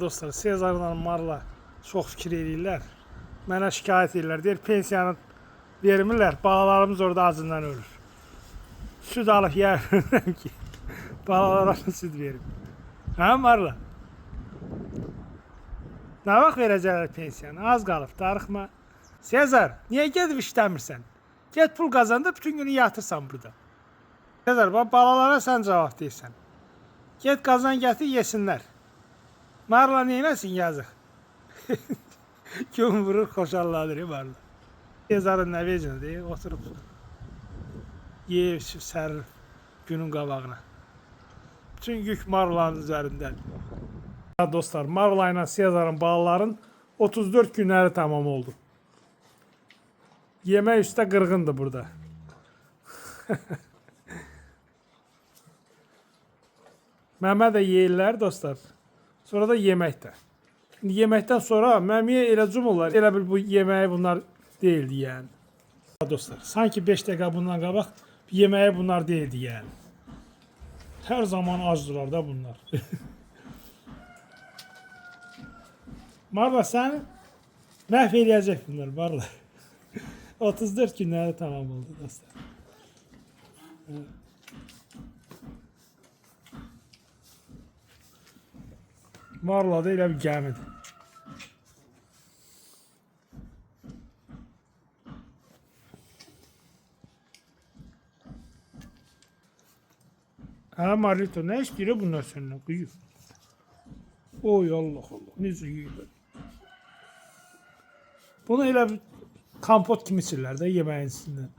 Dostlar, Sezarla Marla çox fikir edirlər. Mənə şikayət edirlər. Deyir, pensiyanı vermirlər. Balalarımız orada acından ölür. Süd alıb yeyirəm ki, balalara süd verim. Hə Marla? Nə vaxt verəcəklər pensiyanı? Az qalıb, darıxma. Sezar, niyə gedib işləmirsən? Get pul qazandı, bütün günü yatırsan burada. Sezar, balalara sən cavab deyirsən. Get qazan gətir, yesinlər. Marla neyləsin yazıq? Gün vurur, xoşalladır Marla. Sezarın nə vecinədir, oturub yeyib, sərir günün qabağına. Bütün yük Marlanın üzərindədir. Dostlar, Marla ilə Sezarın balaların 34 günləri tamam oldu. Yemək üstə qırğındır burada. Məmə də yeyirlər dostlar. Sonra da yeməkdə. Şimdi yeməkdən sonra məmiyə elə cumurlar. Elə bil bu yeməyi bunlar deyildi yəni. Dostlar, sanki 5 dəqiqə bundan qabaq yeməyi bunlar deyildi yəni. Hər zaman acdılar da bunlar. Marla səni məhv eləyəcək bunlar Marla. 34 günləri tamam oldu dostlar. Marla da elə bir gəmidir. Hə Marlito, nə istəyir bunlar səndən? Qıyıb. Oy Allah Allah, necə yiyib. Bunu elə bir kompot kimi içirlər də yeməyin içindən.